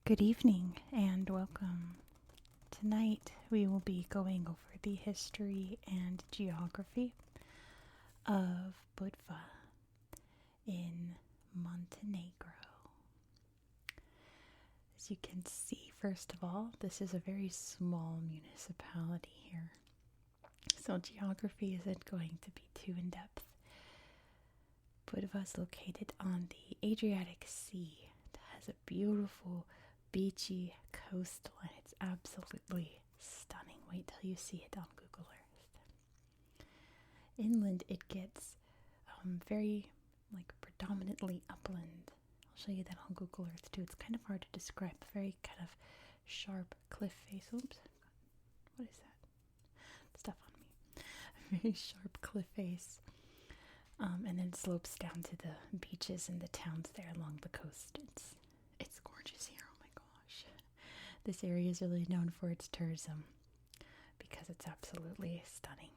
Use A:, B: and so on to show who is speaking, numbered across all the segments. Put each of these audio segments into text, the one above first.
A: Good evening and welcome. Tonight we will be going over the history and geography of Budva in Montenegro. As you can see, first of all, this is a very small municipality here, so geography isn't going to be too in depth. Budva is located on the Adriatic Sea. It has a beautiful beachy coastline. It's absolutely stunning. Wait till you see it on Google Earth. Inland, it gets very predominantly upland. I'll show you that on Google Earth too. It's kind of hard to describe. Very kind of sharp cliff face. Oops. What is that? Stuff on me. Very sharp cliff face. And then it slopes down to the beaches and the towns there along the coast. It's gorgeous here. Oh my gosh. This area is really known for its tourism because it's absolutely stunning.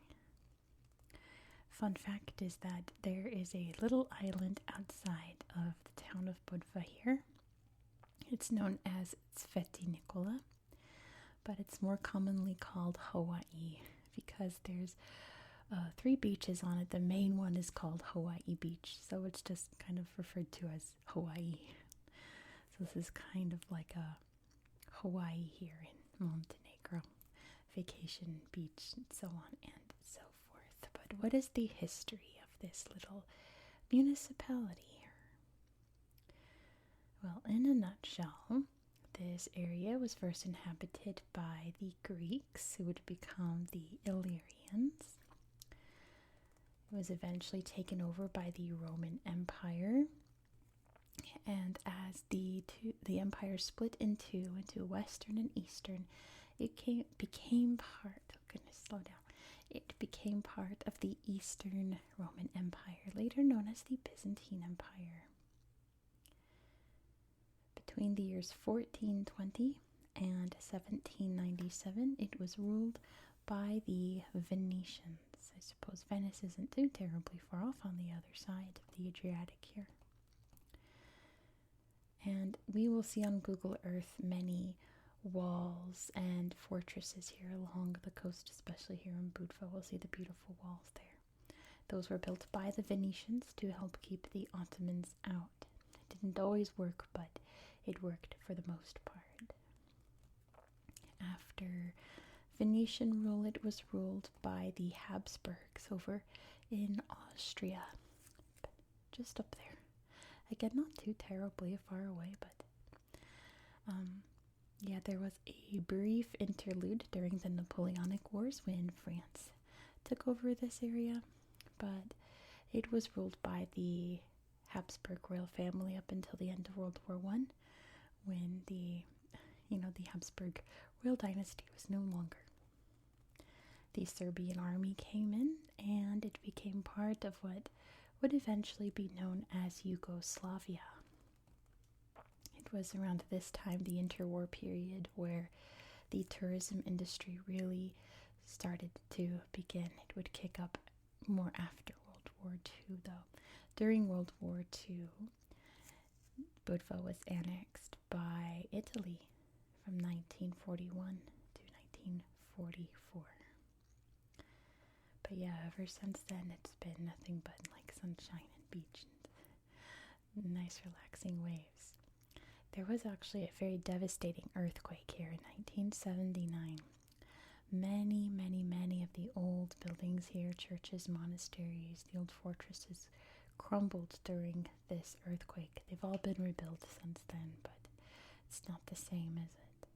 A: Fun fact is that there is a little island outside of the town of Budva here. It's known as Sveti Nikola, but it's more commonly called Hawaii because there's 3 beaches on it. The main one is called Hawaii Beach, so it's just kind of referred to as Hawaii. So this is kind of like a Hawaii here in Montenegro, vacation beach and so on and so forth. But what is the history of this little municipality here? Well, in a nutshell, this area was first inhabited by the Greeks, who would become the Illyrians. It was eventually taken over by the Roman Empire, and as the empire split into Western and Eastern, it became part. Oh goodness, slow down. It became part of the Eastern Roman Empire, later known as the Byzantine Empire. Between the years 1420 and 1797, it was ruled by the Venetians. I suppose Venice isn't too terribly far off on the other side of the Adriatic here. And we will see on Google Earth many walls and fortresses here along the coast, especially here in Budva. We'll see the beautiful walls there. Those were built by the Venetians to help keep the Ottomans out. It didn't always work, but it worked for the most part. After Venetian rule, it was ruled by the Habsburgs over in Austria, just up there. Again, not too terribly far away, but yeah, there was a brief interlude during the Napoleonic Wars when France took over this area, but it was ruled by the Habsburg royal family up until the end of World War I, when the Habsburg royal dynasty was no longer. The Serbian army came in, and it became part of what would eventually be known as Yugoslavia. It was around this time, the interwar period, where the tourism industry really started to begin. It would kick up more after World War II, though. During World War II, Budva was annexed by Italy from 1941 to 1944. But yeah, ever since then, it's been nothing but sunshine and beach and nice relaxing waves. There was actually a very devastating earthquake here in 1979. Many of the old buildings here, churches, monasteries, the old fortresses, crumbled during this earthquake. They've all been rebuilt since then, but it's not the same, is it?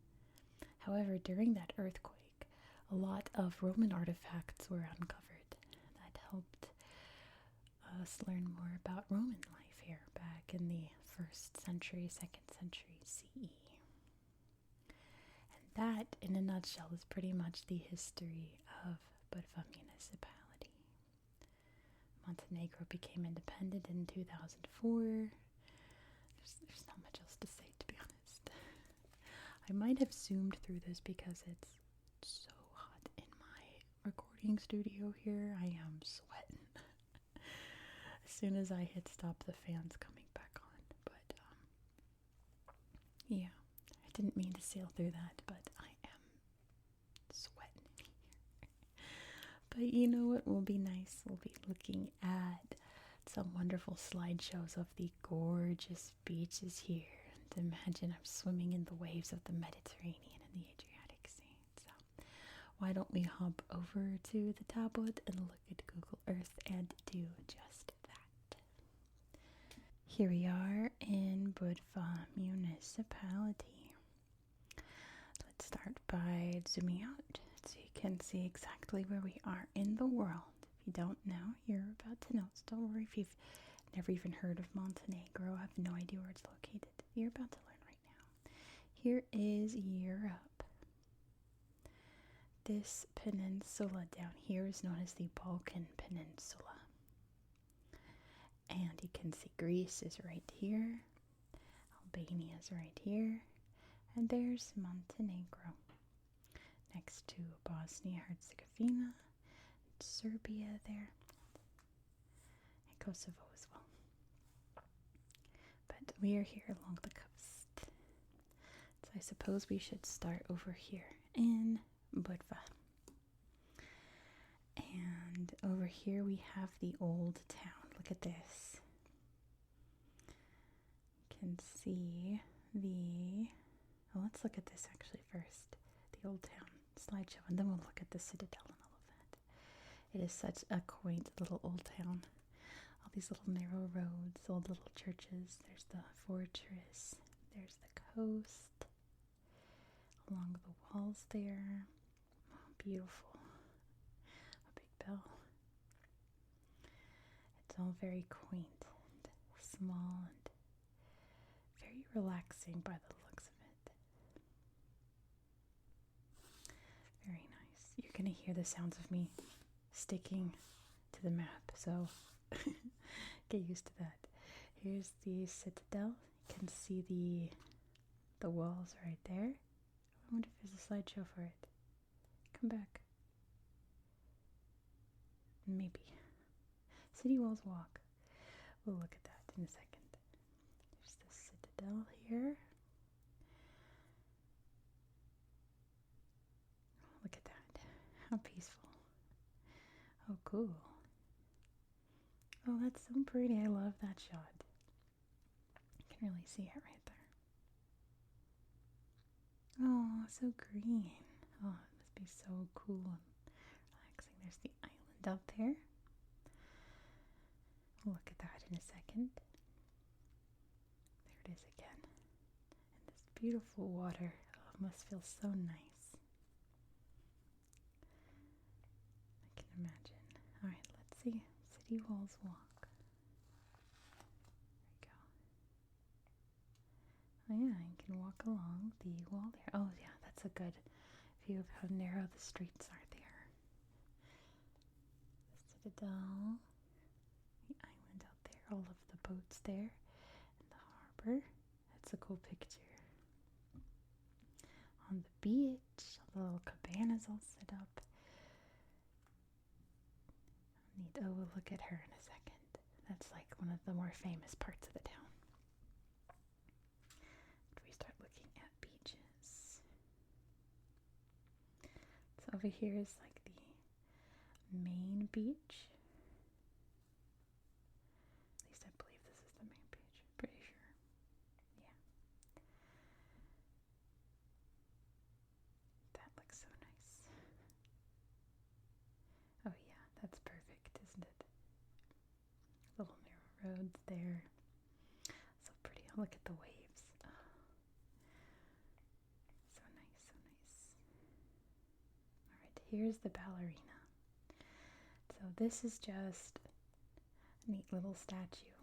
A: However, during that earthquake, a lot of Roman artifacts were uncovered that helped us learn more about Roman life here back in the 1st century, 2nd century CE. And that, in a nutshell, is pretty much the history of Budva municipality. Montenegro became independent in 2004. There's not much else to say, to be honest. I might have zoomed through this because it's so hot in my recording studio here. I am sweating. As soon as I hit stop, the fan's coming back on. But yeah, didn't mean to sail through that, but I am sweating in here. But you know what will be nice? We'll be looking at some wonderful slideshows of the gorgeous beaches here. And imagine I'm swimming in the waves of the Mediterranean and the Adriatic Sea. So why don't we hop over to the tablet and look at Google Earth and do just that. Here we are in Budva municipality. Let's start by zooming out so you can see exactly where we are in the world. If you don't know, you're about to know. So don't worry if you've never even heard of Montenegro, have no idea where it's located. You're about to learn right now. Here is Europe. This peninsula down here is known as the Balkan Peninsula. And you can see Greece is right here, Albania is right here, and there's Montenegro, next to Bosnia-Herzegovina, Serbia there, and Kosovo as well. But we are here along the coast, so I suppose we should start over here in Budva. And over here we have the old town. Look at this. You can see well, let's look at this actually first. The old town slideshow, and then we'll look at the citadel and all of that. It is such a quaint little old town. All these little narrow roads, old little churches. There's the fortress. There's the coast. Along the walls there. Oh, beautiful. A big bell. It's all very quaint and small and very relaxing by the looks of it. Very nice. You're going to hear the sounds of me sticking to the map, so get used to that. Here's the citadel. You can see the walls right there. I wonder if there's a slideshow for it. Come back. Maybe. City walls walk. We'll look at that in a second. There's the citadel here. Look at that. How peaceful. Oh, cool. Oh, that's so pretty. I love that shot. You can really see it right there. Oh, so green. Oh, it must be so cool and relaxing. There's the island out there. We'll look at that in a second. There it is again. And this beautiful water. Oh, it must feel so nice. I can imagine. Alright, let's see. City walls walk. There we go. Oh yeah, you can walk along the wall there. Oh yeah, that's a good view of how narrow the streets are there. The citadel. Island out there, all of the boats there, and the harbor. That's a cool picture. On the beach, the little cabanas all set up. Neat. Oh, we'll look at her in a second. That's like one of the more famous parts of the town. We start looking at beaches. So over here is like the main beach. Pretty sure. Yeah. That looks so nice. Oh yeah, that's perfect, isn't it? Little narrow roads there. So pretty. Oh, look at the waves. Oh. So nice, so nice. Alright, here's the ballerina. So this is just a neat little statue.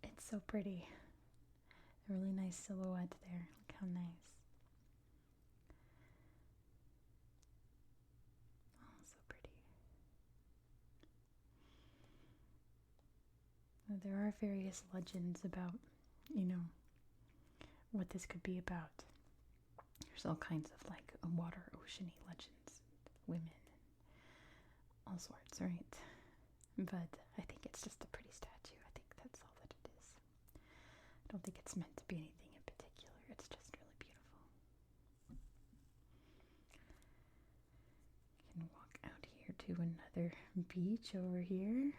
A: It's so pretty. A really nice silhouette there. Look how nice. Oh, so pretty. Well, there are various legends about, what this could be about. There's all kinds of like water oceany legends, women, and all sorts, right? But I think it's just a pretty statue. I think that's all that it is. I don't think it's meant to be anything in particular. It's just really beautiful. to another beach over here.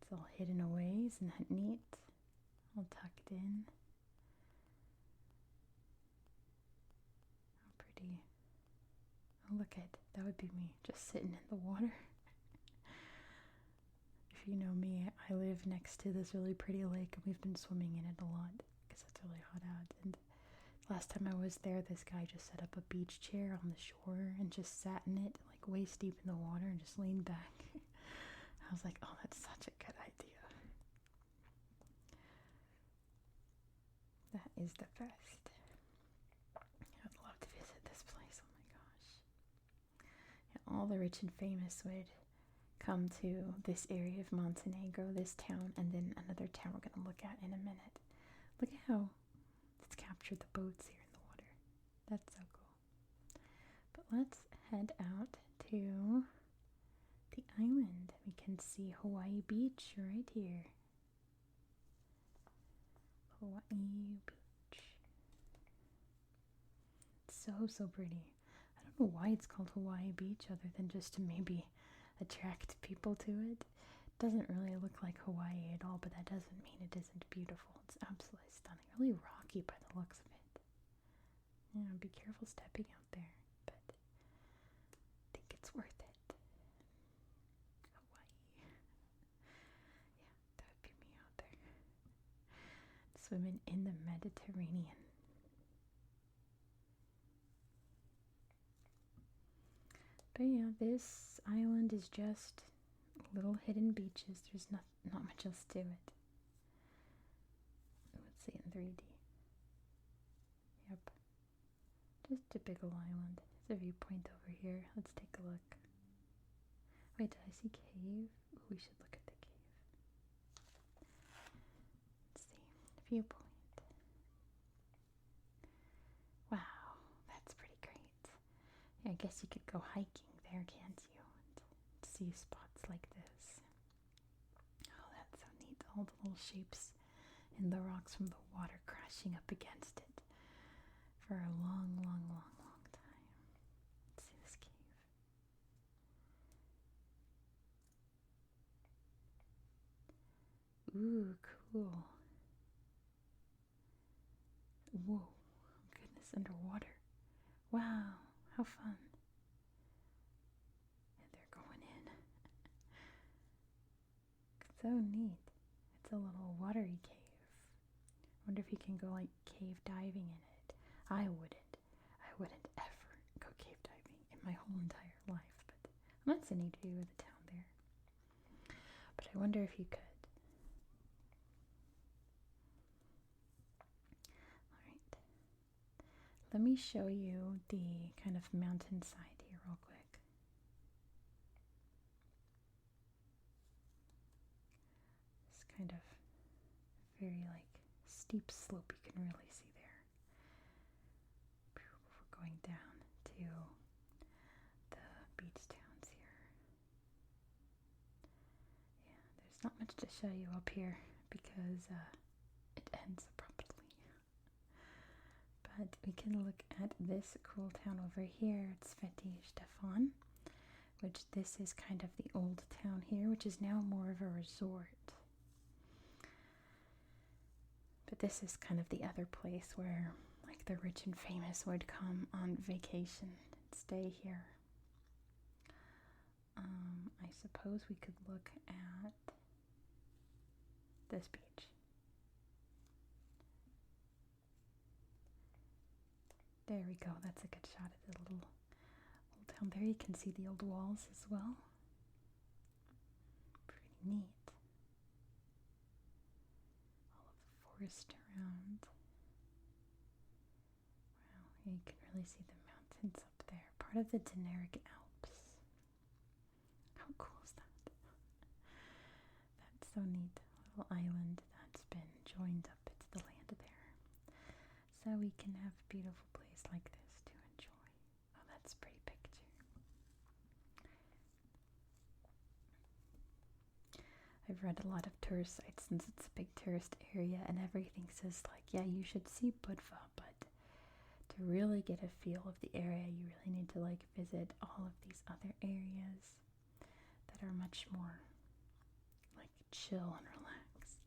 A: It's all hidden away, isn't that neat? All tucked in. How pretty. Oh, look at that would be me just sitting in the water. If you know me, I live next to this really pretty lake and we've been swimming in it a lot because it's really hot out. And last time I was there, this guy just set up a beach chair on the shore and just sat in it, like waist deep in the water, and just leaned back. I was like, oh, that's such a good idea. That is the best. I'd love to visit this place. Oh my gosh. Yeah, all the rich and famous would come to this area of Montenegro, this town, and then another town we're going to look at in a minute. Look at how it's captured the boats here in the water. That's so cool. But let's head out to the island. We can see Hawaii Beach right here. Hawaii Beach. So pretty. I don't know why it's called Hawaii Beach other than just to maybe attract people to it. It doesn't really look like Hawaii at all, but that doesn't mean it isn't beautiful. It's absolutely stunning. Really rocky by the looks of it. Yeah, be careful stepping out there, but I think it's worth it. Hawaii. Yeah, that would be me out there. Swimming in the Mediterranean. But yeah, this island is just little hidden beaches. There's not much else to it. Let's see in 3D. Yep. Just a big ol' island. There's a viewpoint over here. Let's take a look. Wait, did I see cave? Ooh, we should look at the cave. Let's see. Viewpoint. Wow, that's pretty great. Yeah, I guess you could go hiking there, can't you? And see spots like this. Oh, that's so neat. All the little shapes in the rocks from the water crashing up against it for a long time. Let's see this cave. Ooh, cool. Whoa, goodness, underwater. Wow, how fun. And they're going in. So neat. It's a little watery cave. Wonder if you can go like cave diving in it. I wouldn't ever go cave diving in my whole entire life, but that's a neat view of the town there. But I wonder if you could. Alright. Let me show you the kind of mountainside here real quick. This kind of very like steep slope you can really see there. We're going down to the beach towns here. Yeah, there's not much to show you up here because it ends abruptly. But we can look at this cool town over here. It's Feti Stefan, which this is kind of the old town here, which is now more of a resort. But this is kind of the other place where like the rich and famous would come on vacation and stay here. I suppose we could look at this beach. There we go. That's a good shot of the little old town. There you can see the old walls as well. Pretty neat. All of the forest around. Wow, here you can really see the mountains up there. Part of the Dinaric Alps. How cool is that? That's so neat. A little island that's been joined up into the land there. So we can have a beautiful place like this to enjoy. Oh, that's a pretty picture. I've read a lot of tourist sites since it's a big tourist area and everything says like, yeah, you should see Budva, but to to really get a feel of the area, you really need to like visit all of these other areas that are much more like chill and relaxed.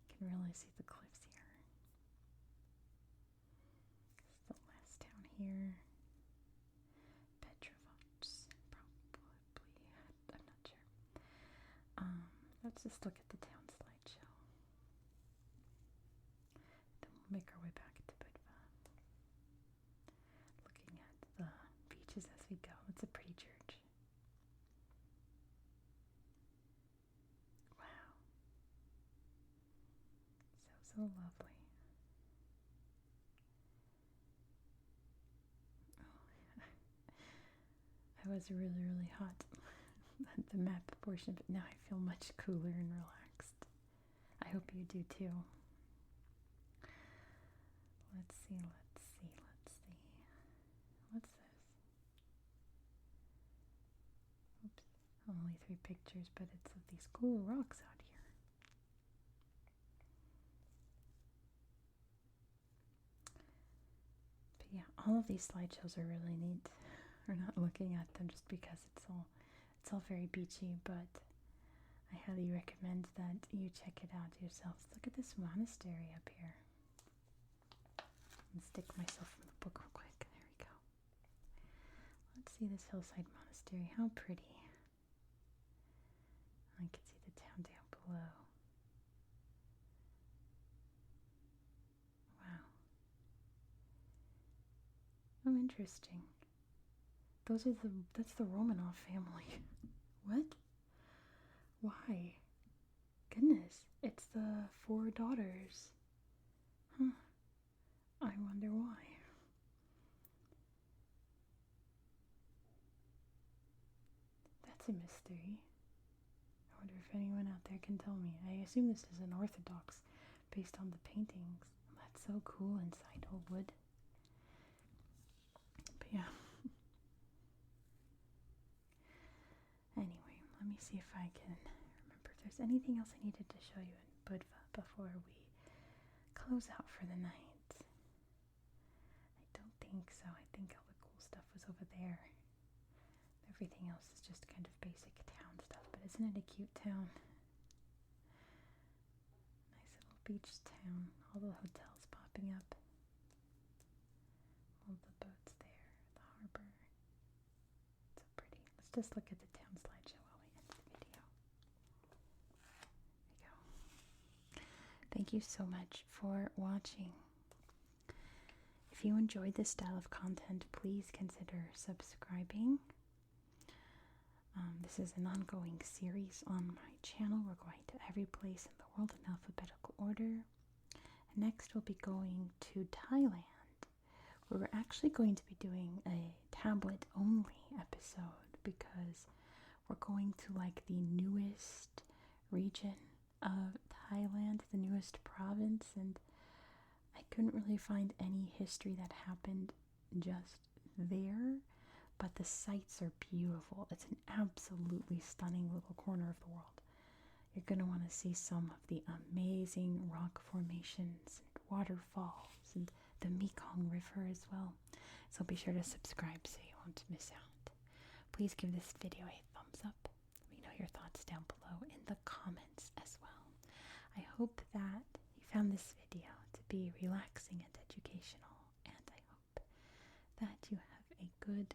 A: You can really see the cliffs here. This is the last town here. Probably. I'm not sure. Let's just look at the town slideshow. Then we'll make our way back to Budva. Looking at the beaches as we go. It's a pretty church. Wow. So lovely. I was really hot at the map portion, but now I feel much cooler and relaxed. I hope you do too. Let's see. What's this? Oops, only 3 pictures, but it's of these cool rocks out here. But yeah, all of these slideshows are really neat. We're not looking at them just because it's all very beachy, but I highly recommend that you check it out yourselves. Look at this monastery up here. And stick myself from the book real quick. There we go. Let's see this hillside monastery. How pretty. I can see the town down below. Wow. Oh, interesting. That's the Romanov family. What? Why? Goodness, it's the 4 daughters. Huh. I wonder why. That's a mystery. I wonder if anyone out there can tell me. I assume this is an Orthodox based on the paintings. That's so cool inside all wood. But yeah. Anyway, let me see if I can remember if there's anything else I needed to show you in Budva before we close out for the night. I don't think so. I think all the cool stuff was over there. Everything else is just kind of basic town stuff, but isn't it a cute town? Nice little beach town. All the hotels popping up. All the boats there. The harbor. So pretty. Let's just look at the town slideshow while we end the video. There we go. Thank you so much for watching. If you enjoyed this style of content, please consider subscribing. This is an ongoing series on my channel. We're going to every place in the world in alphabetical order. And next we'll be going to Thailand, where we're actually going to be doing a tablet-only episode because we're going to like the newest region of Thailand, the newest province, and I couldn't really find any history that happened just there. But the sights are beautiful. It's an absolutely stunning little corner of the world. You're going to want to see some of the amazing rock formations and waterfalls and the Mekong River as well. So be sure to subscribe so you won't miss out. Please give this video a thumbs up. Let me know your thoughts down below in the comments as well. I hope that you found this video to be relaxing and educational, and I hope that you have a good